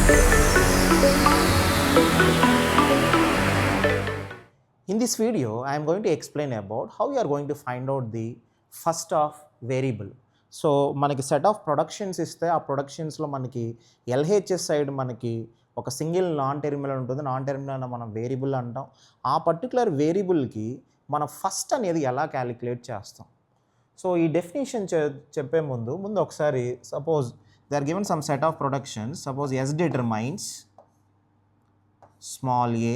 In this video, I am going to explain about how you are going to find out the first of variable. So మనకి set of productions ఇస్తే ఆ ప్రొడక్షన్స్లో మనకి LHS side మనకి ఒక single non terminal ఉంటుంది. Non terminal మనం variable అంటాం. ఆ పర్టికులర్ వేరియబుల్కి మనం ఫస్ట్ అనేది ఎలా క్యాలిక్యులేట్ చేస్తాం. సో ఈ డెఫినేషన్ చెప్పే ముందు ఒకసారి suppose they are given some set of productions. Suppose S determines small A,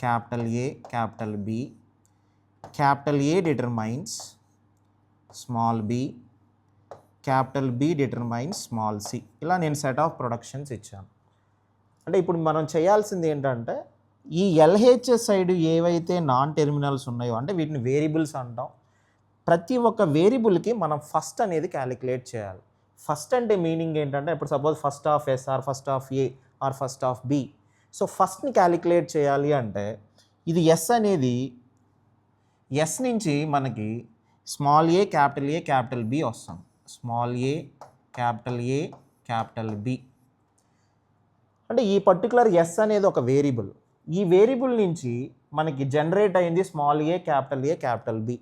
capital A, capital B, capital A determines small b, capital B determines small c. ఇలా నేను set of productions ఇచ్చాను. అంటే ఇప్పుడు మనం చేయాల్సింది ఏంటంటే ఈ ఎల్హెచ్ఎస్ సైడ్ ఏవైతే నాన్ టెర్మినల్స్ ఉన్నాయో అంటే వీటిని వేరియబుల్స్ అంటాం. ప్రతి ఒక్క వేరియబుల్కి మనం ఫస్ట్ అనేది క్యాలిక్యులేట్ చేయాలి. ఫస్ట్ అంటే మీనింగ్ ఏంటంటే ఇప్పుడు suppose first of S or first of A or first of B. So ఫస్ట్ని క్యాలిక్యులేట్ చేయాలి అంటే ఇది ఎస్ అనేది ఎస్ నుంచి మనకి స్మాల్ ఏ క్యాపిటల్ బి వస్తుంది. స్మాల్ ఏ క్యాపిటల్ బి అంటే ఈ పర్టికులర్ ఎస్ అనేది ఒక వేరియబుల్. ఈ వేరియబుల్ నుంచి మనకి జనరేట్ అయింది స్మాల్ ఏ క్యాపిటల్ బి.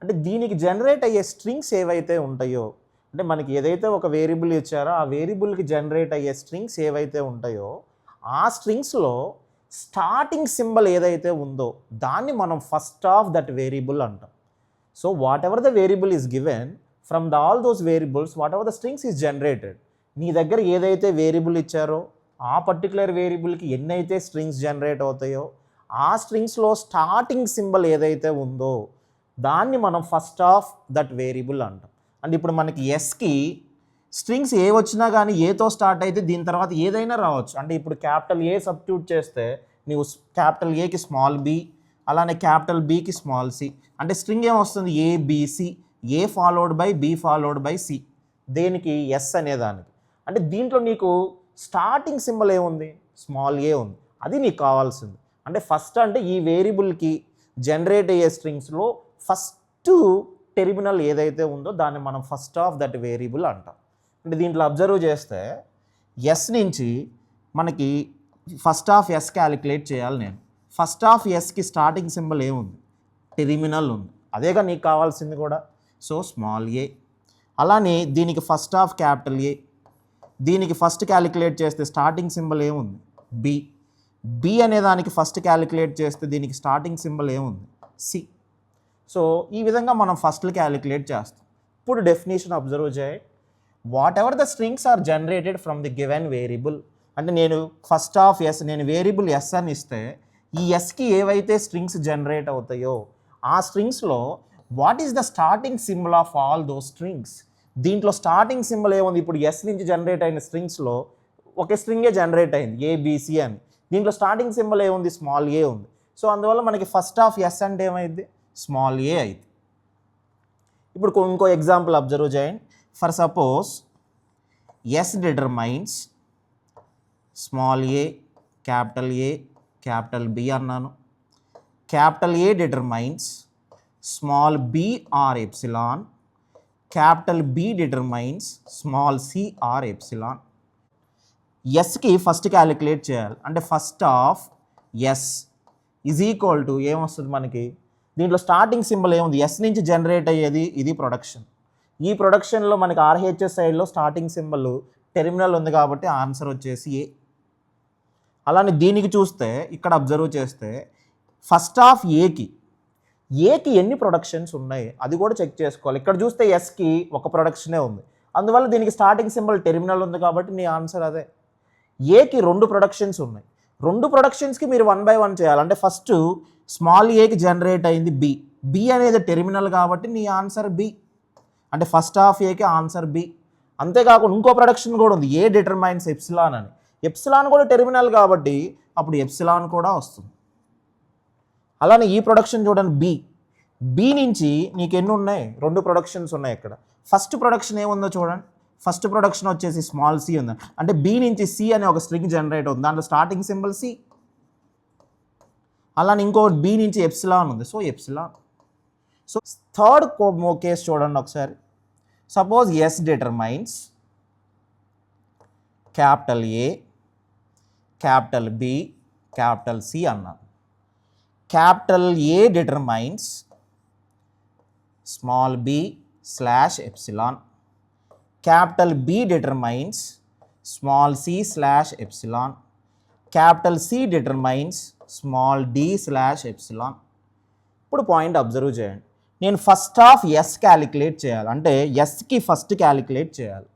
అంటే దీనికి జనరేట్ అయ్యే స్ట్రింగ్స్ ఏవైతే ఉంటాయో అంటే మనకి ఏదైతే ఒక వేరియబుల్ ఇచ్చారో ఆ వేరియబుల్కి జనరేట్ అయ్యే స్ట్రింగ్స్ ఏవైతే ఉంటాయో ఆ స్ట్రింగ్స్లో స్టార్టింగ్ సింబల్ ఏదైతే ఉందో దాన్ని మనం ఫస్ట్ ఆఫ్ దట్ వేరియబుల్ అంటాం. So what ever the variable is given from all those variables what ever the strings is generated. నీ దగ్గర ఏదైతే వేరియబుల్ ఇచ్చారో ఆ పర్టికులర్ వేరియబుల్కి ఎన్నైతే స్ట్రింగ్స్ జనరేట్ అవుతాయో ఆ స్ట్రింగ్స్లో స్టార్టింగ్ సింబల్ ఏదైతే ఉందో దాన్ని మనం ఫస్ట్ ఆఫ్ దట్ వేరియబుల్ అంటాం. అండ్ ఇప్పుడు మనకి ఎస్కి స్ట్రింగ్స్ ఏ వచ్చినా కానీ ఏతో స్టార్ట్ అయితే దీని తర్వాత ఏదైనా రావచ్చు. అంటే ఇప్పుడు క్యాపిటల్ ఏ సబ్స్టిట్యూట్ చేస్తే నీవు క్యాపిటల్ ఏకి స్మాల్ బి, అలానే క్యాపిటల్ బికి స్మాల్ సి. అంటే స్ట్రింగ్ ఏమొస్తుంది ABC, A followed by B followed by C. దేనికి ఎస్ అనేదానికి. అంటే దీంట్లో నీకు స్టార్టింగ్ సింబల్ ఏముంది స్మాల్ ఏ ఉంది. అది నీకు కావాల్సింది. అంటే ఫస్ట్ అంటే ఈ వేరియబుల్కి జనరేట్ అయ్యే స్ట్రింగ్స్లో ఫస్ట్ టెర్మినల్ ఏదైతే ఉందో దాన్ని మనం ఫస్ట్ ఆఫ్ దట్ వేరియబుల్ అంటాం. అంటే దీంట్లో అబ్జర్వ్ చేస్తే ఎస్ నుంచి మనకి ఫస్ట్ ఆఫ్ ఎస్ క్యాలిక్యులేట్ చేయాలి. నేను ఫస్ట్ ఆఫ్ ఎస్కి స్టార్టింగ్ సింబల్ ఏముంది టెర్మినల్ ఉంది. అదేగా నీకు కావాల్సింది కూడా. So small A. అలానే దీనికి ఫస్ట్ ఆఫ్ క్యాపిటల్ ఏ, దీనికి ఫస్ట్ క్యాలిక్యులేట్ చేస్తే స్టార్టింగ్ సింబల్ ఏముంది బి. బి అనే దానికి ఫస్ట్ క్యాలిక్యులేట్ చేస్తే దీనికి స్టార్టింగ్ సింబల్ ఏముంది సి. సో ఈ విధంగా మనం ఫస్ట్లు క్యాలిక్యులేట్ చేస్తాం. ఇప్పుడు డెఫినేషన్ అబ్జర్వ్ చేయి. Whatever the strings are generated from the given variable. అంటే నేను ఫస్ట్ ఆఫ్ ఎస్ నేను వేరియబుల్ ఎస్ అని ఇస్తే ఈ ఎస్కి ఏవైతే స్ట్రింగ్స్ జనరేట్ అవుతాయో ఆ స్ట్రింగ్స్లో what is the starting symbol of all those strings. దీంట్లో స్టార్టింగ్ సింబల్ ఏముంది ఇప్పుడు ఎస్ నుంచి జనరేట్ అయిన స్ట్రింగ్స్లో ఒక స్ట్రింగే జనరేట్ అయింది ఏబిసి అని. దీంట్లో స్టార్టింగ్ సింబల్ ఏముంది స్మాల్ ఏ ఉంది. సో అందువల్ల మనకి ఫస్ట్ ఆఫ్ ఎస్ అంటే ఏమైంది స్మాల్ ఏ అయింది. ఇప్పుడు ఇంకో ఎగ్జాంపుల్ అబ్జర్వ్ చేయండి. For suppose S determines small A capital B అన్నాను. Capital A determines small B or epsilon, capital B determines small C or epsilon. ఎస్కి ఫస్ట్ క్యాలిక్యులేట్ చేయాలి. అంటే first of S is equal to ఏమొస్తుంది మనకి దీంట్లో starting symbol ఏముంది S నుంచి generate అయ్యేది ఇది ప్రొడక్షన్. ఈ ప్రొడక్షన్లో మనకి ఆర్హెచ్ఎస్ సైడ్లో స్టార్టింగ్ సింబల్ టెర్మినల్ ఉంది కాబట్టి ఆన్సర్ వచ్చేసి ఏ. అలానే దీనికి చూస్తే ఇక్కడ అబ్జర్వ్ చేస్తే ఫస్ట్ ఆఫ్ ఏకి ఎన్ని ప్రొడక్షన్స్ ఉన్నాయి అది కూడా చెక్ చేసుకోవాలి. ఇక్కడ చూస్తే ఎస్కి ఒక ప్రొడక్షనే ఉంది. అందువల్ల దీనికి స్టార్టింగ్ సింబల్ టెర్మినల్ ఉంది కాబట్టి నీ ఆన్సర్ అదే. ఏకి 2 ప్రొడక్షన్స్ ఉన్నాయి. 2 ప్రొడక్షన్స్కి మీరు 1 by 1 చేయాలి. అంటే ఫస్ట్ స్మాల్ ఏకి జనరేట్ అయింది బి అనేది టెర్మినల్ కాబట్టి నీ ఆన్సర్ బి. అంటే ఫస్ట్ ఆఫ్ ఏకి ఆన్సర్ బి. అంతేకాకుండా ఇంకో ప్రొడక్షన్ కూడా ఉంది ఏ డిటర్మైన్స్ ఎప్సిలాన్ అని. ఎప్సిలాన్ కూడా టెర్మినల్ కాబట్టి అప్పుడు ఎప్సిలాన్ కూడా వస్తుంది. అలానే ఈ ప్రొడక్షన్ చూడండి బి నుంచి నీకు ఎన్ని ఉన్నాయి 2 ప్రొడక్షన్స్ ఉన్నాయి. ఇక్కడ ఫస్ట్ ప్రొడక్షన్ ఏముందో చూడండి. ఫస్ట్ ప్రొడక్షన్ వచ్చేసి స్మాల్ సి ఉంది. అంటే బి నుంచి సి అనే ఒక స్ట్రింగ్ జనరేట్ అవుతుంది. దాంట్లో స్టార్టింగ్ సింబల్ సి. అలానే ఇంకో బి నుంచి ఎప్సిలాన్ ఉంది. So epsilon. So third case చూడండి ఒకసారి. Suppose S determines capital A capital B, capital C అన్నాను. Capital A determines small B slash epsilon, capital B determines small C slash epsilon, capital C determines small D slash epsilon. ఇప్పుడు point observe చేయండి. నేను first of S calculate చేయాలి, అంటే ఎస్కి first calculate చేయాలి.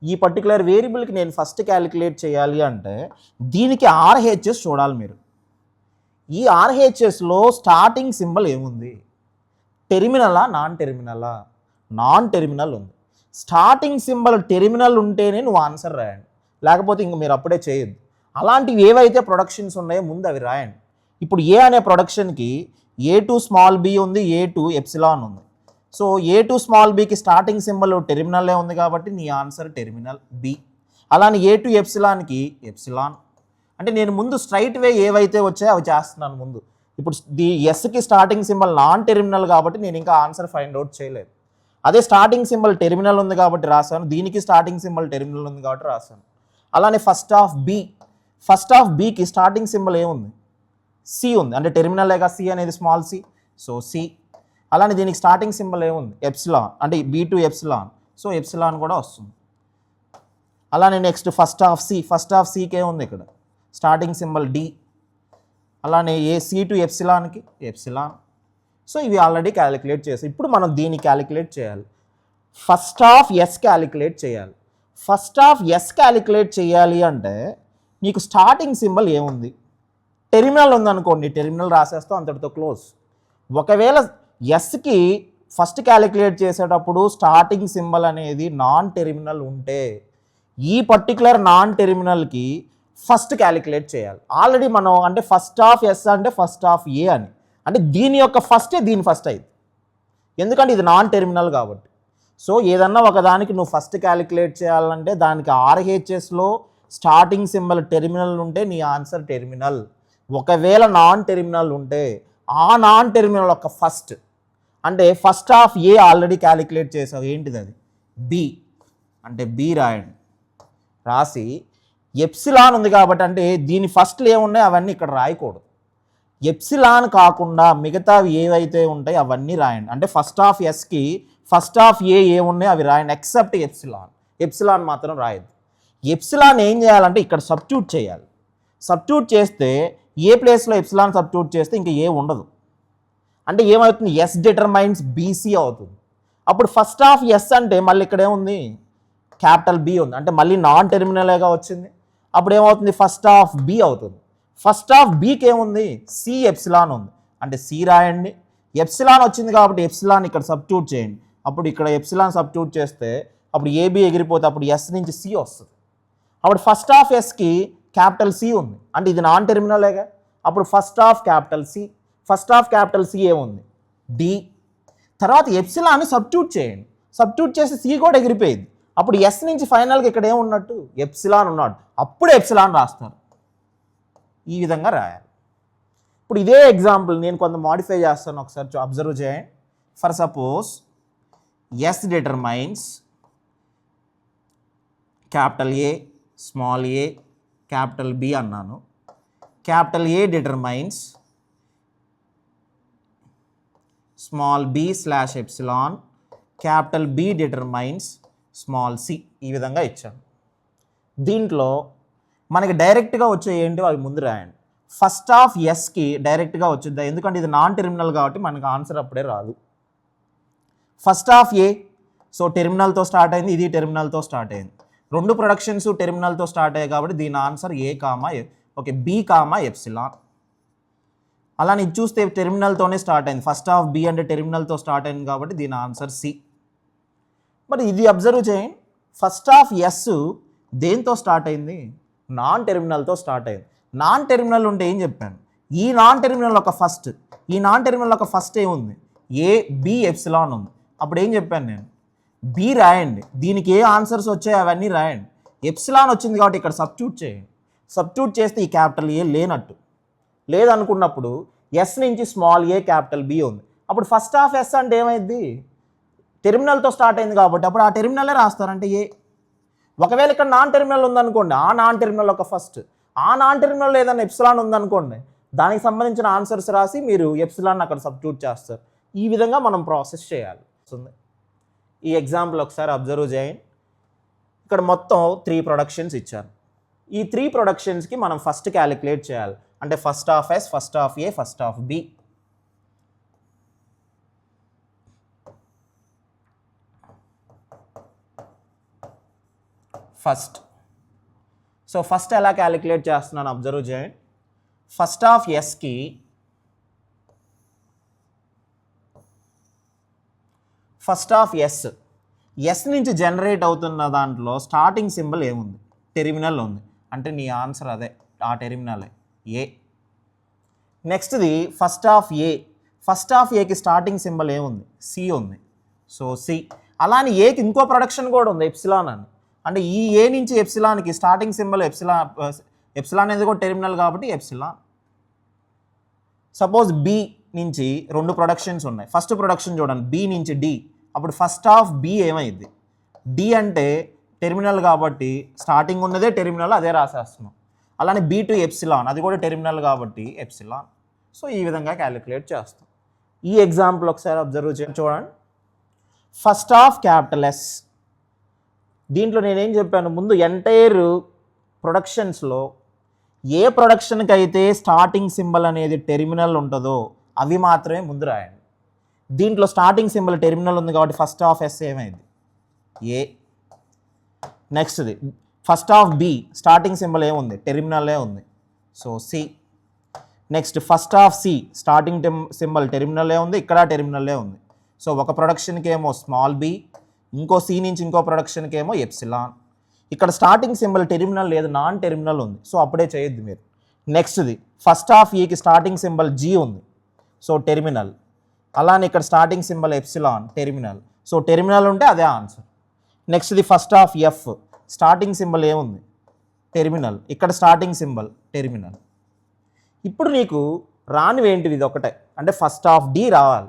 ఈ particular వేరియబుల్కి నేను first calculate చేయాలి అంటే దీనికి ఆర్హెచ్ఎస్ చూడాలి మీరు. ఈ ఆర్హెచ్ఎస్లో స్టార్టింగ్ సింబల్ ఏముంది? టెర్మినలా నాన్ టెర్మినలా? నాన్ టెర్మినల్ ఉంది. స్టార్టింగ్ సింబల్ టెర్మినల్ ఉంటేనే నువ్వు ఆన్సర్ రాయండి, లేకపోతే ఇంక మీరు అప్పుడే చేయొద్దు. అలాంటివి ఏవైతే ప్రొడక్షన్స్ ఉన్నాయో ముందు అవి రాయండి. ఇప్పుడు ఏ అనే ప్రొడక్షన్కి A2 స్మాల్ బి ఉంది, A2 ఎప్సిలాన్ ఉంది. సో A2 స్మాల్ బికి స్టార్టింగ్ సింబల్ టెర్మినల్లే ఉంది కాబట్టి నీ ఆన్సర్ టెర్మినల్ బి. అలానే A2 ఎప్సిలాన్కి ఎప్సిలాన్. అంటే నేను ముందు స్ట్రైట్ వే ఏవైతే వచ్చాయో అవి చేస్తున్నాను ముందు. ఇప్పుడు ఎస్కి స్టార్టింగ్ సింబల్ నాన్ టెర్మినల్ కాబట్టి నేను ఇంకా ఆన్సర్ ఫైండ్ అవుట్ చేయలేదు. అదే స్టార్టింగ్ సింబల్ టెర్మినల్ ఉంది కాబట్టి రాశాను, దీనికి స్టార్టింగ్ సింబల్ టెర్మినల్ ఉంది కాబట్టి రాశాను. అలానే ఫస్ట్ ఆఫ్ బికి స్టార్టింగ్ సింబల్ ఏముంది? సి ఉంది, అంటే టెర్మినల్లేగా సి అనేది స్మాల్ సి, సో సి. అలానే దీనికి స్టార్టింగ్ సింబల్ ఏముంది? ఎప్సిలాన్, అంటే B2 ఎప్సిలాన్, సో ఎప్సిలాన్ కూడా వస్తుంది. అలానే నెక్స్ట్ ఫస్ట్ ఆఫ్ సికి ఏముంది ఇక్కడ? Starting symbol D. అలానే C2 ఎప్సిలాన్కి ఎప్సిలాన్. సో ఇవి ఆల్రెడీ క్యాలిక్యులేట్ చేసి ఇప్పుడు మనం దీన్ని క్యాలిక్యులేట్ చేయాలి. ఫస్ట్ ఆఫ్ ఎస్ క్యాలిక్యులేట్ చేయాలి. ఫస్ట్ ఆఫ్ ఎస్ క్యాలిక్యులేట్ చేయాలి అంటే నీకు స్టార్టింగ్ సింబల్ ఏముంది? టెర్మినల్ ఉందనుకోండి, టెర్మినల్ రాసేస్తాం, అంతటితో క్లోజ్. ఒకవేళ ఎస్కి ఫస్ట్ క్యాలిక్యులేట్ చేసేటప్పుడు స్టార్టింగ్ సింబల్ అనేది నాన్ టెర్మినల్ ఉంటే ఈ పర్టికులర్ నాన్ టెర్మినల్కి ఫస్ట్ క్యాలిక్యులేట్ చేయాలి. ఆల్రెడీ మనం అంటే ఫస్ట్ ఆఫ్ ఎస్ అంటే ఫస్ట్ ఆఫ్ ఏ అని, అంటే దీని యొక్క ఫస్టే దీని ఫస్ట్ అయింది, ఎందుకంటే ఇది నాన్ టెర్మినల్ కాబట్టి. సో ఏదన్నా ఒకదానికి నువ్వు ఫస్ట్ క్యాలిక్యులేట్ చేయాలంటే దానికి ఆర్హెచ్ఎస్లో స్టార్టింగ్ సింబల్ టెర్మినల్ ఉంటే నీ ఆన్సర్ టెర్మినల్. ఒకవేళ నాన్ టెర్మినల్ ఉంటే ఆ నాన్ టెర్మినల్ యొక్క ఫస్ట్, అంటే first of A already calculate చేసావు, ఏంటిది అది? బి, అంటే బి రాయండి. రాసి ఎప్సిలాన్ ఉంది కాబట్టి, అంటే దీని ఫస్ట్లు ఏమున్నాయి అవన్నీ ఇక్కడ రాయకూడదు. ఎప్సిలాన్ కాకుండా మిగతావి ఏవైతే ఉంటాయి అవన్నీ రాయండి. అంటే ఫస్ట్ ఆఫ్ ఎస్కి ఫస్ట్ ఆఫ్ ఏ ఉన్నాయి అవి రాయండి, ఎక్సెప్ట్ ఎప్సిలాన్ మాత్రం రాయద్దు. ఎప్సిలాన్ ఏం చేయాలంటే ఇక్కడ సబ్స్టిట్యూట్ చేయాలి. సబ్స్టిట్యూట్ చేస్తే ఏ ప్లేస్లో ఎప్సిలాన్ సబ్స్టిట్యూట్ చేస్తే ఇంకా ఏ ఉండదు. అంటే ఏమవుతుంది? ఎస్ డిటర్మైన్స్ బీసీ అవుతుంది. అప్పుడు ఫస్ట్ ఆఫ్ ఎస్ అంటే మళ్ళీ ఇక్కడ ఏముంది? క్యాపిటల్ బి ఉంది, అంటే మళ్ళీ నాన్ టెర్మినలేగా వచ్చింది. అప్పుడు ఏమవుతుంది? ఫస్ట్ ఆఫ్ బి అవుతుంది. ఫస్ట్ ఆఫ్ బికి ఏముంది? సి ఎప్సిలాన్ ఉంది, అంటే సి రాయండి. ఎప్సిలాన్ వచ్చింది కాబట్టి ఎప్సిలాన్ ఇక్కడ సబ్స్టిట్యూట్ చేయండి. అప్పుడు ఇక్కడ ఎప్సిలాన్ సబ్స్టిట్యూట్ చేస్తే అప్పుడు ఏబి ఎగిరిపోతే అప్పుడు ఎస్ నుంచి సి వస్తుంది. అప్పుడు ఫస్ట్ ఆఫ్ ఎస్కి క్యాపిటల్ సి ఉంది, అంటే ఇది నాన్ టెర్మినలేగా. అప్పుడు ఫస్ట్ ఆఫ్ క్యాపిటల్ సి ఏముంది? డి. తర్వాత ఎప్సిలాన్ని సబ్స్టిట్యూట్ చేయండి. సబ్స్టిట్యూట్ చేసి సి కూడా ఎగిరిపోయింది. అప్పుడు ఎస్ నుంచి ఫైనల్గా ఇక్కడ ఏమున్నట్టు? ఎప్సిలాన్ ఉన్నాడు, అప్పుడు ఎప్సిలాన్ రాస్తారు. ఈ విధంగా రాయాలి. ఇప్పుడు ఇదే ఎగ్జాంపుల్ నేను కొంత మాడిఫై చేస్తాను, ఒకసారి అబ్జర్వ్ చేయండి. For suppose S determines capital A, small A, capital B అన్నాను. Capital A determines small B slash epsilon, capital B determines small C. ఈ విధంగా ఇచ్చాను. దీంట్లో మనకి డైరెక్ట్గా వచ్చే ఏంటో అవి ముందు రాయండి. ఫస్ట్ ఆఫ్ ఎస్కి డైరెక్ట్గా వచ్చిద్దా, ఎందుకంటే ఇది నాన్ టెర్మినల్ కాబట్టి మనకు ఆన్సర్ అప్పుడే రాదు. ఫస్ట్ ఆఫ్ ఏ, సో టెర్మినల్తో స్టార్ట్ అయింది, ఇది టెర్మినల్తో స్టార్ట్ అయింది. రెండు ప్రొడక్షన్స్ టెర్మినల్తో స్టార్ట్ అయ్యాయి కాబట్టి దీని ఆన్సర్ ఏ కామా బి కామా ఎప్సిలాన్. అలానే ఇది చూస్తే టెర్మినల్తోనే స్టార్ట్ అయింది, ఫస్ట్ ఆఫ్ బి అంటే టెర్మినల్తో స్టార్ట్ అయింది కాబట్టి దీని ఆన్సర్ సి. మరి ఇది అబ్జర్వ్ చేయండి, ఫస్ట్ ఆఫ్ ఎస్ దేంతో స్టార్ట్ అయింది? నాన్ టెర్మినల్తో స్టార్ట్ అయింది. నాన్ టెర్మినల్ ఉంటే ఏం చెప్పాను? ఈ నాన్ టెర్మినల్ ఒక ఫస్ట్ ఏముంది? ఏ బి ఎప్సిలాన్ ఉంది. అప్పుడు ఏం చెప్పాను నేను? బి రాయండి, దీనికి ఏ ఆన్సర్స్ వచ్చాయి అవన్నీ రాయండి. ఎప్సిలాన్ వచ్చింది కాబట్టి ఇక్కడ సబ్స్టిట్యూట్ చేయండి. సబ్స్టిట్యూట్ చేస్తే ఈ క్యాపిటల్ ఏ లేదనుకున్నప్పుడు ఎస్ నుంచి స్మాల్ ఏ క్యాపిటల్ బి ఉంది. అప్పుడు ఫస్ట్ ఆఫ్ ఎస్ అంటే ఏమైంది? టెర్మినల్తో స్టార్ట్ అయింది కాబట్టి అప్పుడు ఆ టెర్మినలే రాస్తారంటే ఏ. ఒకవేళ ఇక్కడ నాన్ టెర్మినల్ ఉందనుకోండి, ఆ నాన్ టెర్మినల్ ఒక ఫస్ట్. ఆ నాన్ టెర్మినల్ ఏదైనా ఎప్సిలాన్ ఉందనుకోండి, దానికి సంబంధించిన ఆన్సర్స్ రాసి మీరు ఎప్సిలాన్ అక్కడ సబ్స్టిట్యూట్ చేస్తారు. ఈ విధంగా మనం ప్రాసెస్ చేయాలి. ఈ ఎగ్జాంపుల్ ఒకసారి అబ్జర్వ్ చేయండి. ఇక్కడ మొత్తం 3 ప్రొడక్షన్స్ ఇచ్చారు. ఈ 3 ప్రొడక్షన్స్కి మనం ఫస్ట్ క్యాలిక్యులేట్ చేయాలి. అంటే first of S, first of A, first of B. First ఎలా క్యాలిక్యులేట్ చేస్తున్నాను అబ్జర్వ్ చేయండి. ఫస్ట్ ఆఫ్ ఎస్కి ఫస్ట్ ఆఫ్ ఎస్ నుంచి జనరేట్ అవుతున్న దాంట్లో స్టార్టింగ్ సింబల్ ఏముంది? టెర్మినల్ ఉంది. అంటే నీ ఆన్సర్ అదే, ఆ టెర్మినలే ఏ. నెక్స్ట్ది first of A. First of ఏకి స్టార్టింగ్ సింబల్ ఏముంది? సి ఉంది. So C. అలానే ఏకి ఇంకో ప్రొడక్షన్ కూడా ఉంది, ఎప్సిలాన్ అని. అంటే ఈ ఏ నుంచి ఎప్సిలాన్కి స్టార్టింగ్ సింబల్ ఎప్సిలాన్ అనేది కూడా టెర్మినల్ కాబట్టి ఎప్సిలాన్. సపోజ్ బి నుంచి 2 ప్రొడక్షన్స్ ఉన్నాయి. ఫస్ట్ ప్రొడక్షన్ చూడండి, బి నుంచి డి. అప్పుడు ఫస్ట్ ఆఫ్ బి ఏమైంది? డి అంటే టెర్మినల్ కాబట్టి స్టార్టింగ్ ఉన్నదే టెర్మినల్, అదే రాసేస్తున్నాం. అలానే బి టు ఎప్సిలాన్, అది కూడా టెర్మినల్ కాబట్టి ఎప్సిలాన్. సో ఈ విధంగా క్యాలిక్యులేట్ చేస్తాం. ఈ ఎగ్జాంపుల్ ఒకసారి అబ్జర్వ్ చేయండి, చూడండి. First of capital S. దీంట్లో నేనేం చెప్పాను ముందు, ఎంటైర్ ప్రొడక్షన్స్లో ఏ ప్రొడక్షన్కి అయితే స్టార్టింగ్ సింబల్ అనేది టెర్మినల్ ఉంటుందో అవి మాత్రమే ముందు రాయండి. దీంట్లో స్టార్టింగ్ సింబల్ టెర్మినల్ ఉంది కాబట్టి ఫస్ట్ ఆఫ్ ఎస్ ఏమైంది? ఏ. నెక్స్ట్ది first of B, starting symbol ఏముంది? టెర్మినల్లే ఉంది. So C. Next first of C, starting symbol టెర్మినల్లే ఉంది, ఇక్కడ టెర్మినల్లే ఉంది. సో ఒక ప్రొడక్షన్కి ఏమో స్మాల్ బి, ఇంకో సి నుంచి ఇంకో ప్రొడక్షన్కి ఏమో ఎప్సిలాన్. ఇక్కడ స్టార్టింగ్ సింబల్ టెర్మినల్ లేదు, నాన్ టెర్మినల్ ఉంది. సో అప్పుడే చేయొద్దు మీరు. నెక్స్ట్ది ఫస్ట్ ఆఫ్ ఈకి స్టార్టింగ్ సింబల్ జీ ఉంది, సో టెర్మినల్. అలానే ఇక్కడ starting symbol epsilon, terminal. So terminal ఉంటే అదే ఆన్సర్. నెక్స్ట్ది first of F, starting symbol ఏముంది? టెర్మినల్. ఇక్కడ స్టార్టింగ్ సింబల్ టెర్మినల్. ఇప్పుడు నీకు రానివేంటివి ఇది ఒకటే, అంటే ఫస్ట్ ఆఫ్ డి రావాలి.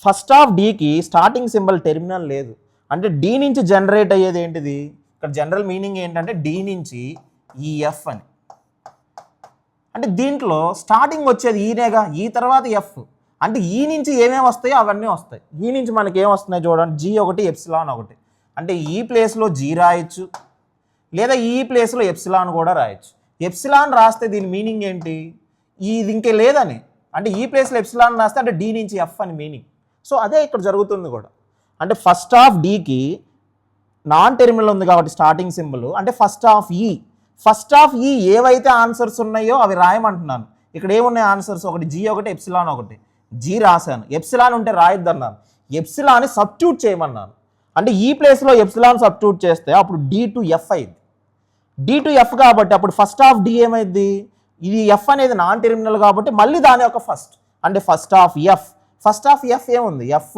ఫస్ట్ ఆఫ్ డికి స్టార్టింగ్ సింబల్ టెర్మినల్ లేదు, అంటే డి నుంచి జనరేట్ అయ్యేది ఏంటిది? ఇక్కడ జనరల్ మీనింగ్ ఏంటంటే డి నుంచి ఈఎఫ్ అని. అంటే దీంట్లో స్టార్టింగ్ వచ్చేది ఈనేగా, ఈ తర్వాత ఎఫ్. అంటే ఈ నుంచి ఏమేమి వస్తాయో అవన్నీ వస్తాయి. ఈ నుంచి మనకి ఏం వస్తున్నాయి చూడండి, జీ ఒకటి, ఎప్సిలాన్ ఒకటి. అంటే ఈ ప్లేస్లో జీ రాయొచ్చు, లేదా ఈ ప్లేస్లో ఎప్సిలాన్ కూడా రాయొచ్చు. ఎప్సిలాన్ రాస్తే దీని మీనింగ్ ఏంటి? ఇది ఇంకే లేదని, అంటే ఈ ప్లేస్లో ఎప్సిలాన్ రాస్తే అంటే డి నుంచి ఎఫ్ అని మీనింగ్. సో అదే ఇక్కడ జరుగుతుంది కూడా. అంటే ఫస్ట్ ఆఫ్ డికి నాన్ టెర్మినల్ ఉంది కాబట్టి స్టార్టింగ్ సింబల్, అంటే ఫస్ట్ ఆఫ్ ఈ. ఫస్ట్ ఆఫ్ ఈ ఏవైతే ఆన్సర్స్ ఉన్నాయో అవి రాయమంటున్నాను. ఇక్కడ ఏమున్నాయి ఆన్సర్స్? ఒకటి జీ ఒకటి, ఎప్సిలాన్ ఒకటి. జీ రాశాను, ఎప్సిలాన్ ఉంటే రాయొద్దన్నాను, ఎప్సిలాన్ని సబ్స్టిట్యూట్ చేయమన్నాను. అంటే ఈ ప్లేస్లో ఎప్సిలాన్ సబ్స్టిట్యూట్ చేస్తే అప్పుడు డి టు ఎఫ్ అయింది. డి టు ఎఫ్ కాబట్టి అప్పుడు ఫస్ట్ ఆఫ్ డి ఏమైంది? ఇది ఎఫ్ అనేది నాన్ టెర్మినల్ కాబట్టి మళ్ళీ దాని యొక్క ఫస్ట్, అంటే first of F. First of F ఏముంది? ఎఫ్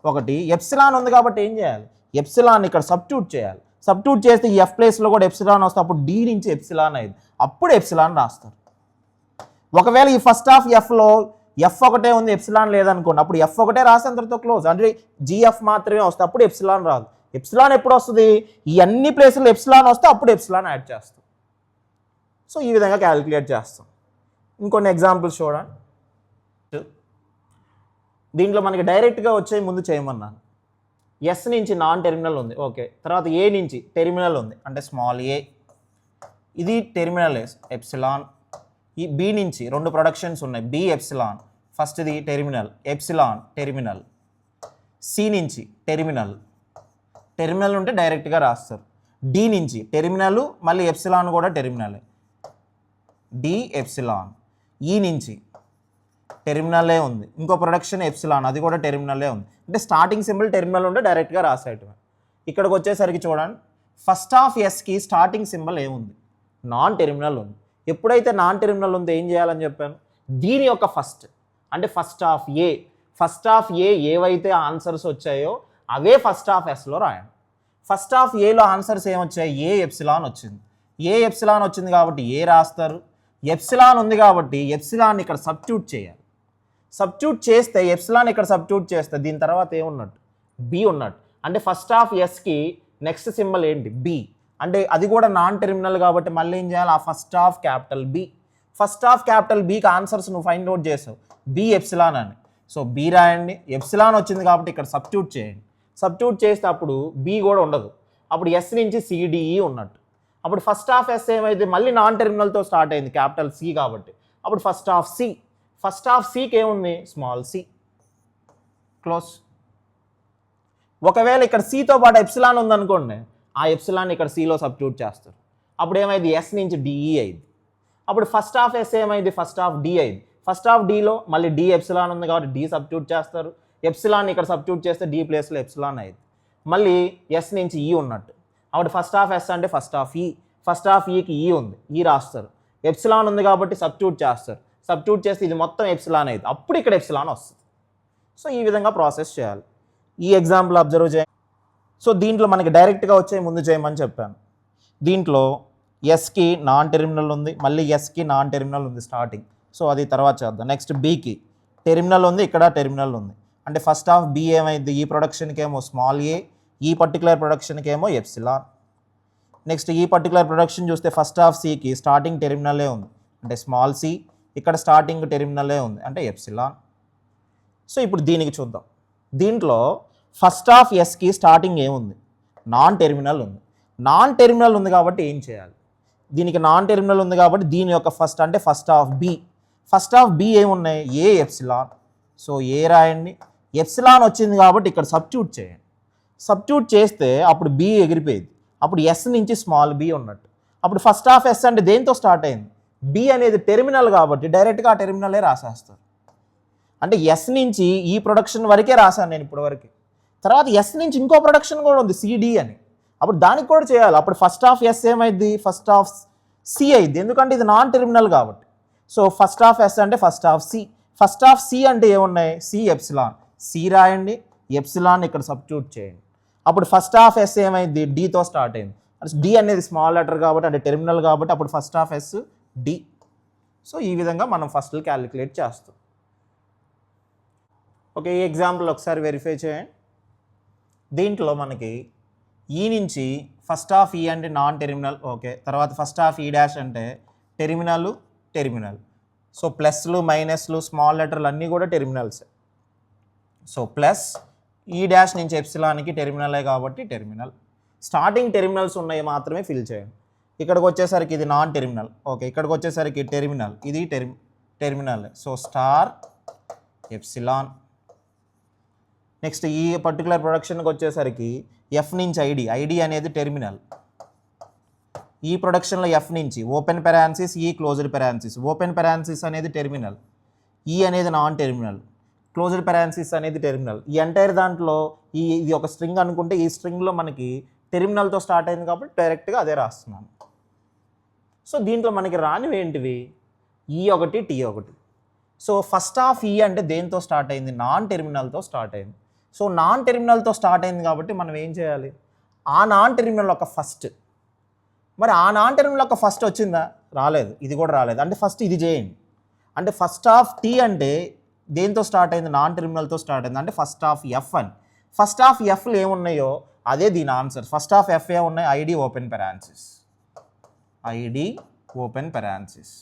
ఒకటి. ఎప్సిలాన్ ఉంది కాబట్టి ఏం చేయాలి? ఎప్సిలాన్ ఇక్కడ సబ్స్టిట్యూట్ చేయాలి. సబ్స్టిట్యూట్ చేస్తే ఈ ఎఫ్ ప్లేస్లో కూడా ఎప్సిలాన్ వస్తే అప్పుడు డి నుంచి ఎప్సిలాన్ అయింది, అప్పుడు ఎప్సిలాన్ రాస్తారు. ఒకవేళ ఈ ఫస్ట్ ఆఫ్ ఎఫ్లో ఎఫ్ ఒకటే ఉంది, ఎప్సిలాన్ లేదనుకోండి, అప్పుడు ఎఫ్ ఒకటే రాసి అందరితో క్లోజ్, అంటే జిఎఫ్ మాత్రమే వస్తే అప్పుడు ఎప్సిలాన్ రాదు. ఎప్సిలాన్ ఎప్పుడు వస్తుంది? ఈ అన్ని ప్లేసుల్లో ఎప్సిలాన్ వస్తే అప్పుడు ఎప్సిలాన్ యాడ్ చేస్తాం. సో ఈ విధంగా క్యాలిక్యులేట్ చేస్తాం. ఇంకొన్ని ఎగ్జాంపుల్స్ చూడండి. దీంట్లో మనకి డైరెక్ట్గా వచ్చే ముందు చేయమన్నాను. ఎస్ నుంచి నాన్ టెర్మినల్ ఉంది, ఓకే. తర్వాత ఏ నుంచి టెర్మినల్ ఉంది, అంటే స్మాల్ ఏ. ఇది టెర్మినల్ ఎప్సిలాన్. ఈ బి నుంచి 2 ప్రొడక్షన్స్ ఉన్నాయి, బి ఎప్సిలాన్. ఫస్ట్ది టెర్మినల్ ఎప్సిలాన్, టెర్మినల్. సి నుంచి టెర్మినల్, టెర్మినల్ ఉంటే డైరెక్ట్గా రాస్తారు. డి నుంచి టెర్మినల్, మళ్ళీ ఎప్సిలాన్ కూడా టెర్మినల్, డి ఎప్సిలాన్. ఈ నుంచి టెర్మినల్లే ఉంది, ఇంకో ప్రొడక్షన్ ఎప్సిలాన్, అది కూడా టెర్మినల్లే ఉంది. అంటే స్టార్టింగ్ సింబల్ టెర్మినల్ ఉంటే డైరెక్ట్గా రాసేయటమే. ఇక్కడికి వచ్చేసరికి చూడండి, ఫస్ట్ ఆఫ్ ఎస్కి స్టార్టింగ్ సింబల్ ఏముంది? నాన్ టెర్మినల్ ఉంది. ఎప్పుడైతే నాన్ టెర్మినల్ ఉందో ఏం చేయాలని చెప్పాను? దీని యొక్క ఫస్ట్, అంటే first of A. First of A ఏవైతే ఆన్సర్స్ వచ్చాయో అవే ఫస్ట్ ఆఫ్ ఎస్లో రాయండి. ఫస్ట్ ఆఫ్ ఏలో ఆన్సర్స్ ఏమొచ్చాయి? ఏ ఎప్సిలాన్ వచ్చింది. ఏ ఎప్సిలాన్ వచ్చింది కాబట్టి ఏ రాస్తారు. ఎప్సిలాన్ ఉంది కాబట్టి ఎప్సిలాన్ ఇక్కడ సబ్స్టిట్యూట్ చేయాలి. సబ్స్టిట్యూట్ చేస్తే ఎప్సిలాన్ ఇక్కడ సబ్స్టిట్యూట్ చేస్తే దీని తర్వాత ఏమున్నట్టు? బి ఉన్నట్టు. అంటే ఫస్ట్ ఆఫ్ ఎస్కి నెక్స్ట్ సింబల్ ఏంటి? బి. అంటే అది కూడా నాన్ టెర్మినల్ కాబట్టి మళ్ళీ ఏం చేయాలి, ఆ first of capital B, first of capital బీకి ఆన్సర్స్ నువ్వు ఫైండ్ అవుట్ చేసావు బి ఎప్సిలాన్ అని. సో బి రాయండి, ఎప్సిలాన్ వచ్చింది కాబట్టి ఇక్కడ సబ్స్టిట్యూట్ చేయండి. సబ్స్టిట్యూట్ చేస్తే అప్పుడు బి కూడా ఉండదు, అప్పుడు ఎస్ నుంచి సిడిఈ ఉన్నట్టు. అప్పుడు ఫస్ట్ ఆఫ్ ఎస్ ఏమైతే మళ్ళీ నాన్ టెర్మినల్తో స్టార్ట్ అయింది క్యాపిటల్ సి కాబట్టి, అప్పుడు first of C, first of సికి ఏముంది స్మాల్ సి, క్లోజ్. ఒకవేళ ఇక్కడ సితో పాటు ఎప్సిలాన్ ఉందనుకోండి, ఆ ఎప్సిలాన్ ఇక్కడ సిలో సబ్స్టిట్యూట్ చేస్తారు, అప్పుడు ఏమైంది ఎస్ నుంచి డిఈ అయింది. అప్పుడు ఫస్ట్ ఆఫ్ ఎస్ ఏమైంది ఫస్ట్ ఆఫ్ డి అయింది. ఫస్ట్ ఆఫ్ డిలో మళ్ళీ డి ఎప్సిలాన్ ఉంది కాబట్టి డి సబ్స్టిట్యూట్ చేస్తారు, ఎప్సిలాన్ ఇక్కడ సబ్స్టిట్యూట్ చేస్తే డి ప్లేస్లో ఎప్సిలాన్ అయింది. మళ్ళీ ఎస్ నుంచి ఈ ఉన్నట్టు, అప్పుడు ఫస్ట్ ఆఫ్ ఎస్ అంటే ఫస్ట్ ఆఫ్ ఈ, ఫస్ట్ ఆఫ్ ఈకి ఈ ఉంది, ఈ రాస్తారు. ఎప్సిలాన్ ఉంది కాబట్టి సబ్స్టిట్యూట్ చేస్తారు, సబ్స్టిట్యూట్ చేస్తే ఇది మొత్తం ఎప్సిలాన్ అయింది, అప్పుడు ఇక్కడ ఎప్సిలాన్ వస్తుంది. సో ఈ విధంగా ప్రాసెస్ చేయాలి. ఈ ఎగ్జాంపుల్ అబ్జర్వ్ చేయండి. సో దీంట్లో మనకి డైరెక్ట్గా వచ్చే ముందు చేయమని చెప్పాను. దీంట్లో ఎస్కి నాన్ టెర్మినల్ ఉంది, మళ్ళీ ఎస్కి నాన్ టెర్మినల్ ఉంది స్టార్టింగ్, సో అది తర్వాత చేద్దాం. నెక్స్ట్ బికి టెర్మినల్ ఉంది, ఇక్కడ టెర్మినల్ ఉంది, అంటే ఫస్ట్ ఆఫ్ బి ఏమైంది, ఈ ప్రొడక్షన్కి ఏమో స్మాల్ ఏ, ఈ పర్టికులర్ ప్రొడక్షన్కి ఏమో ఎప్సిలాన్. నెక్స్ట్ ఈ పర్టికులర్ ప్రొడక్షన్ చూస్తే ఫస్ట్ ఆఫ్ సికి స్టార్టింగ్ టెర్మినలే ఉంది, అంటే స్మాల్ సి, ఇక్కడ స్టార్టింగ్ టెర్మినలే ఉంది, అంటే ఎప్సిలాన్. సో ఇప్పుడు దీనికి చూద్దాం. దీంట్లో ఫస్ట్ ఆఫ్ ఎస్కి స్టార్టింగ్ ఏముంది, నాన్ టెర్మినల్ ఉంది. నాన్ టెర్మినల్ ఉంది కాబట్టి ఏం చేయాలి, దీనికి నాన్ టెర్మినల్ ఉంది కాబట్టి దీని యొక్క ఫస్ట్ అంటే first of B, first of B ఏమున్నాయి ఏ ఎప్సిలాన్, సో ఏ రాయండి. ఎప్సిలాన్ వచ్చింది కాబట్టి ఇక్కడ సబ్స్టిట్యూట్ చేయండి, సబ్స్టిట్యూట్ చేస్తే అప్పుడు బి ఎగిరిపోయేది, అప్పుడు ఎస్ నుంచి స్మాల్ బి ఉన్నట్టు. అప్పుడు ఫస్ట్ ఆఫ్ ఎస్ అంటే దేంతో స్టార్ట్ అయింది, బి అనేది టెర్మినల్ కాబట్టి డైరెక్ట్గా ఆ టెర్మినలే రాసేస్తారు. అంటే ఎస్ నుంచి ఈ ప్రొడక్షన్ వరకే రాశాను నేను ఇప్పుడు వరకు, తర్వాత ఎస్ నుంచి ఇంకో ప్రొడక్షన్ కూడా ఉంది సిడి అని, అప్పుడు దానికి కూడా చేయాలి. అప్పుడు ఫస్ట్ ఆఫ్ ఎస్ ఏమైంది ఫస్ట్ ఆఫ్ సి అయింది, ఎందుకంటే ఇది నాన్ టెర్మినల్ కాబట్టి. సో ఫస్ట్ ఆఫ్ ఎస్ అంటే first of C, first of C అంటే ఏమున్నాయి సి ఎప్సిలాన్, సి రాయండి, ఎప్సిలాన్ ఇక్కడ సబ్స్టిట్యూట్ చేయండి. అప్పుడు ఫస్ట్ ఆఫ్ ఎస్ ఏమైంది డితో స్టార్ట్ అయింది, డి అనేది స్మాల్ లెటర్ కాబట్టి అంటే టెర్మినల్ కాబట్టి అప్పుడు first of S D. So ఈ విధంగా మనం ఫస్ట్ క్యాలిక్యులేట్ చేస్తాం. ఓకే, ఈ ఎగ్జాంపుల్ ఒకసారి వెరిఫై చేయండి. దీంట్లో మనకి ఈ నుంచి ఫస్ట్ ఆఫ్ ఈ అంటే నాన్ టెర్మినల్, ఓకే, తర్వాత ఫస్ట్ ఆఫ్ ఈ డాష్ అంటే టెర్మినల్ టెర్మినల్. సో ప్లస్లు మైనస్లు స్మాల్ లెటర్లు అన్నీ కూడా టెర్మినల్స్. సో ప్లస్ ఈ డాష్ నుంచి ఎప్సిలాన్కి టెర్మినలే కాబట్టి టెర్మినల్. స్టార్టింగ్ టెర్మినల్స్ ఉన్నాయి మాత్రమే ఫిల్ చేయండి. ఇక్కడికి వచ్చేసరికి ఇది నాన్ టెర్మినల్, ఓకే, ఇక్కడికి వచ్చేసరికి టెర్మినల్, ఇది terminal. So star epsilon. Next ఈ పర్టికులర్ ప్రొడక్షన్కి వచ్చేసరికి ఎఫ్ నుంచి ఐడి అనేది టెర్మినల్. ఈ ప్రొడక్షన్లో ఎఫ్ నుంచి ఓపెన్ పెరాన్సిస్ ఈ క్లోజ్డ్ పెరాన్సిస్, ఓపెన్ పెరాన్సిస్ అనేది టెర్మినల్, ఈ అనేది నాన్ టెర్మినల్, క్లోజ్డ్ పెరాన్సిస్ అనేది టెర్మినల్. ఈ ఎంటైర్ దాంట్లో ఇది ఒక స్ట్రింగ్ అనుకుంటే ఈ స్ట్రింగ్లో మనకి టెర్మినల్తో స్టార్ట్ అయింది కాబట్టి డైరెక్ట్గా అదే రాస్తున్నాను. సో దీంట్లో మనకి రానివి ఏంటివి ఈ ఒకటి టీ ఒకటి. సో ఫస్ట్ ఆఫ్ ఈ అంటే దేంతో స్టార్ట్ అయింది నాన్ టెర్మినల్తో స్టార్ట్ అయింది. సో నాన్ టెర్మినల్తో స్టార్ట్ అయింది కాబట్టి మనం ఏం చేయాలి, ఆ నాన్ టెర్మినల్ ఒక ఫస్ట్, మరి ఆ నాన్ టెర్మినల్ ఒక ఫస్ట్ వచ్చిందా రాలేదు, ఇది కూడా రాలేదు, అంటే ఫస్ట్ ఇది చేయండి. అంటే ఫస్ట్ ఆఫ్ టీ అంటే దేంతో స్టార్ట్ అయింది నాన్ టెర్మినల్తో స్టార్ట్ అయింది, అంటే ఫస్ట్ ఆఫ్ ఎఫ్ అని. ఫస్ట్ ఆఫ్ ఎఫ్లు ఏమున్నాయో అదే దీని ఆన్సర్. ఫస్ట్ ఆఫ్ ఎఫ్ ఏమున్నాయి ID open parenthesis, ID open parenthesis.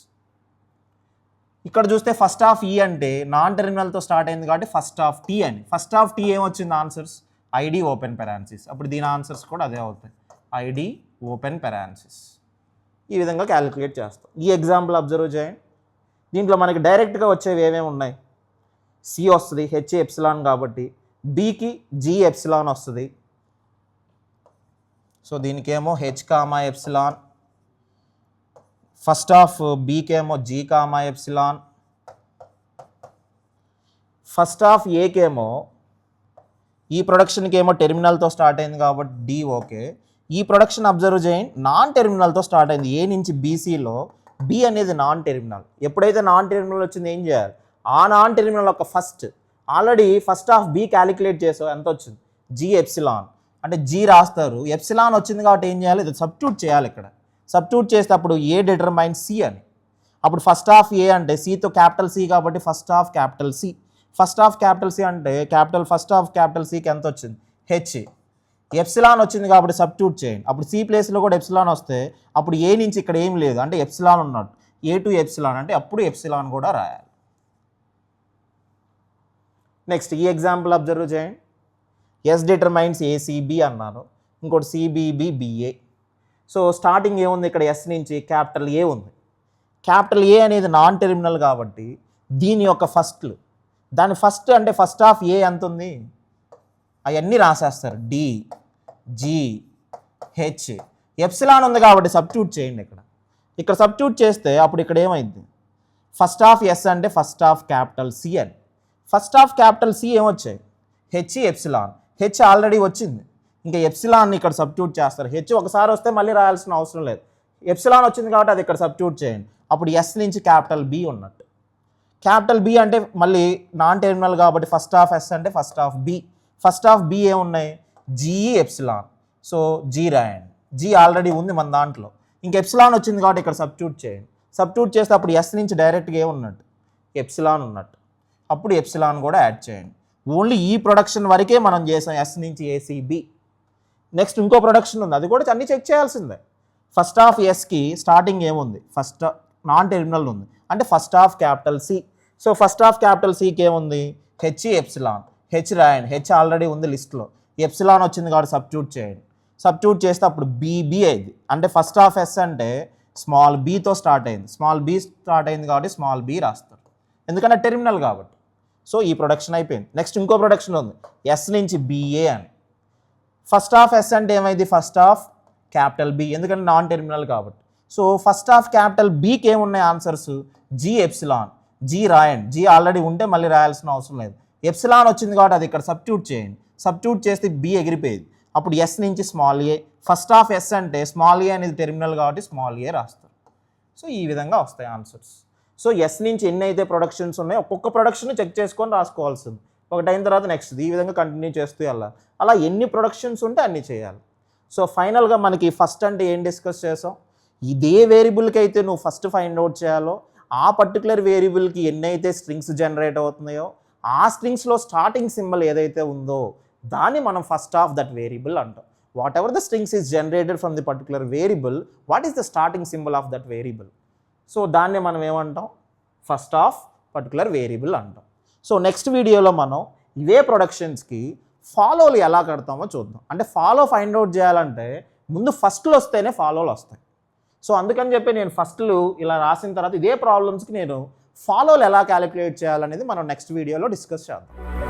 ఇక్కడ చూస్తే ఫస్ట్ ఆఫ్ ఈ అంటే నాన్ టెర్మినల్తో స్టార్ట్ అయింది కాబట్టి ఫస్ట్ ఆఫ్ టీ అని. ఫస్ట్ ఆఫ్ టీ ఏమొచ్చింది ఆన్సర్స్ ఐడి ఓపెన్ పెరాన్సిస్, అప్పుడు దీని ఆన్సర్స్ కూడా అదే అవుతాయి ఐడి ఓపెన్ పెరాన్సిస్. ఈ విధంగా క్యాలిక్యులేట్ చేస్తాం. ఈ ఎగ్జాంపుల్ అబ్జర్వ్ చేయండి. దీంట్లో మనకి డైరెక్ట్గా వచ్చేవి ఏమేమి ఉన్నాయి, సి వస్తుంది హెచ్ ఎప్సిలాన్ కాబట్టి, బికి జీ ఎప్సిలాన్ వస్తుంది. సో దీనికేమో H comma epsilon, first of బీకేమో G comma epsilon, first of ఏకేమో ఈ ప్రొడక్షన్కి ఏమో టెర్మినల్తో స్టార్ట్ అయింది కాబట్టి డి, ఓకే. ఈ ప్రొడక్షన్ అబ్జర్వ్ చేయండి నాన్ టెర్మినల్తో స్టార్ట్ అయింది, ఏ నుంచి బీసీలో బి అనేది నాన్ టెర్మినల్. ఎప్పుడైతే నాన్ టెర్మినల్ వచ్చింది ఏం చేయాలి, ఆ నాన్ టెర్మినల్ ఒక first, already first of B calculate చేసావు ఎంత వచ్చింది జీ ఎప్సిలాన్, అంటే జీ రాస్తారు, ఎప్సిలాన్ వచ్చింది కాబట్టి ఏం చేయాలి ఇది సబ్స్టిట్యూట్ చేయాలి. ఇక్కడ సబ్స్టిట్యూట్ చేస్తే అప్పుడు ఏ డిటర్మైన్ సి అని, అప్పుడు ఫస్ట్ ఆఫ్ ఏ అంటే సితో క్యాపిటల్ సి కాబట్టి first of capital C, first of capital C అంటే క్యాపిటల్ ఫస్ట్ ఆఫ్ క్యాపిటల్ సికి ఎంత వచ్చింది హెచ్, ఎప్సిలాన్ వచ్చింది కాబట్టి సబ్స్టిట్యూట్ చేయండి. అప్పుడు సి ప్లేస్లో కూడా ఎప్సిలాన్ వస్తే అప్పుడు ఏ నుంచి ఇక్కడ ఏం లేదు, అంటే ఎప్సిలాన్ ఉన్నట్టు. ఏ టు ఎప్సిలాన్ అంటే అప్పుడు ఎప్సిలాన్ కూడా రాయాలి. నెక్స్ట్ ఈ ఎగ్జాంపుల్ అబ్జర్వ్ చేయండి. ఎస్ డిటర్మైన్స్ ఏసీబీ అన్నారు, ఇంకోటి సిబిబి బిఏ. సో స్టార్టింగ్ ఏముంది ఇక్కడ, ఎస్ నుంచి క్యాపిటల్ ఏ ఉంది. క్యాపిటల్ ఏ అనేది నాన్ టెర్మినల్ కాబట్టి దీని యొక్క ఫస్ట్లు, దాని ఫస్ట్ అంటే ఫస్ట్ ఆఫ్ ఏ ఎంత ఉంది అవన్నీ రాసేస్తారు. D, G, H. ఎప్సిలాన్ ఉంది కాబట్టి సబ్స్టిట్యూట్ చేయండి. ఇక్కడ సబ్స్టిట్యూట్ చేస్తే అప్పుడు ఇక్కడ ఏమైంది, ఫస్ట్ ఆఫ్ ఎస్ అంటే ఫస్ట్ ఆఫ్ క్యాపిటల్ సి అని. ఫస్ట్ ఆఫ్ క్యాపిటల్ సి ఏమొచ్చాయి, హెచ్ ఎప్సిలాన్. హెచ్ ఆల్రెడీ వచ్చింది, ఇంకా ఎప్సిలాన్ని ఇక్కడ సబ్స్టిట్యూట్ చేస్తారు. హెచ్ ఒకసారి వస్తే మళ్ళీ రాయాల్సిన అవసరం లేదు. ఎప్సిలాన్ వచ్చింది కాబట్టి అది ఇక్కడ సబ్స్టిట్యూట్ చేయండి. అప్పుడు ఎస్ నుంచి క్యాపిటల్ బి ఉన్నట్టు. క్యాపిటల్ బి అంటే మళ్ళీ నాన్ టెర్మినల్ కాబట్టి ఫస్ట్ ఆఫ్ ఎస్ అంటే first of B. First of B ఏమున్నాయి, జీఈ ఎప్సిలాన్. సో జీ రాయండి, జీ ఆల్రెడీ ఉంది మన దాంట్లో. ఇంక ఎప్సిలాన్ వచ్చింది కాబట్టి ఇక్కడ సబ్స్టిట్యూట్ చేయండి. సబ్స్టిట్యూట్ చేస్తే అప్పుడు ఎస్ నుంచి డైరెక్ట్గా ఏమున్నట్టు, ఎప్సిలాన్ ఉన్నట్టు. అప్పుడు ఎప్సిలాన్ కూడా యాడ్ చేయండి. ఓన్లీ ఈ ప్రొడక్షన్ వరకే మనం చేసాం, ఎస్ నుంచి ఏసీబీ. నెక్స్ట్ ఇంకో ప్రొడక్షన్ ఉంది, అది కూడా అన్నీ చెక్ చేయాల్సిందే. ఫస్ట్ ఆఫ్ ఎస్కి స్టార్టింగ్ ఏముంది, ఫస్ట్ నాన్ టెర్మినల్ ఉంది, అంటే ఫస్ట్ ఆఫ్ క్యాపిటల్ సి. సో ఫస్ట్ ఆఫ్ క్యాపిటల్ సికి ఏముంది, హెచ్ ఎప్సిలాన్. హెచ్ రాయండి, హెచ్ ఆల్రెడీ ఉంది లిస్ట్లో. ఎప్సిలాన్ వచ్చింది కాబట్టి సబ్స్టిట్యూట్ చేయండి. సబ్స్టిట్యూట్ చేస్తే అప్పుడు బీబీ అయింది, అంటే ఫస్ట్ ఆఫ్ ఎస్ అంటే స్మాల్ బీతో స్టార్ట్ అయింది. స్మాల్ బీ స్టార్ట్ అయింది కాబట్టి స్మాల్ బీ రాస్తారు, ఎందుకంటే టెర్మినల్ కాబట్టి. సో ఈ ప్రొడక్షన్ అయిపోయింది. నెక్స్ట్ ఇంకో ప్రొడక్షన్ ఉంది, ఎస్ నుంచి బిఏ అని. ఫస్ట్ ఆఫ్ ఎస్ అంటే ఏమైంది, ఫస్ట్ ఆఫ్ క్యాపిటల్ బి, ఎందుకంటే నాన్ టెర్మినల్ కాబట్టి. సో ఫస్ట్ ఆఫ్ క్యాపిటల్ బీకి ఏమున్నాయి ఆన్సర్స్, జీ ఎప్సిలాన్. జీ రాయండి, జీ ఆల్రెడీ ఉంటే మళ్ళీ రాయాల్సిన అవసరం లేదు. ఎప్సిలాన్ వచ్చింది కాబట్టి అది ఇక్కడ సబ్స్టిట్యూట్ చేయండి. సబ్స్టిట్యూట్ చేస్తే బి ఎగిరిపోయేది. అప్పుడు ఎస్ నుంచి small A. First of S అంటే స్మాల్ ఏ అనేది టెర్మినల్ కాబట్టి స్మాల్ ఏ రాస్తారు. సో ఈ విధంగా వస్తాయి ఆన్సర్స్. సో ఎస్ నుంచి ఎన్ని అయితే ప్రొడక్షన్స్ ఉన్నాయో ఒక్కొక్క ప్రొడక్షన్ చెక్ చేసుకొని రాసుకోవాల్సింది. ఒకటి అయిన తర్వాత నెక్స్ట్ ఈ విధంగా కంటిన్యూ చేస్తూ వెళ్ళాలి. అలా ఎన్ని ప్రొడక్షన్స్ ఉంటే అన్ని చేయాలి. సో ఫైనల్గా మనకి ఫస్ట్ అంటే ఏం డిస్కస్ చేసాం, ఇదే వేరియబుల్కి అయితే నువ్వు ఫస్ట్ ఫైండ్ అవుట్ చేయాలో, ఆ పర్టికులర్ వేరియబుల్కి ఎన్నైతే స్ట్రింగ్స్ జనరేట్ అవుతున్నాయో ఆ స్ట్రింగ్స్లో స్టార్టింగ్ సింబల్ ఏదైతే ఉందో దాన్ని మనం ఫస్ట్ ఆఫ్ దట్ వేరియబుల్ అంటాం. What ever the strings is generated from the particular variable, what is the starting symbol of that variable. So దాన్ని మనం ఏమంటాం, ఫస్ట్ ఆఫ్ పర్టికులర్ వేరియబుల్ అంటాం. సో నెక్స్ట్ వీడియోలో మనం ఇవే ప్రొడక్షన్స్కి ఫాలోలు ఎలా కడతామో చూద్దాం. అంటే ఫాలో ఫైండ్ అవుట్ చేయాలంటే ముందు ఫస్ట్లు వస్తేనే ఫాలోలు వస్తాయి. సో అందుకని చెప్పి నేను ఫస్ట్లు ఇలా రాసిన తర్వాత ఇదే ప్రాబ్లమ్స్కి నేను ఫాలోలు ఎలా క్యాలిక్యులేట్ చేయాలనేది మనం నెక్స్ట్ వీడియోలో డిస్కస్ చేద్దాం.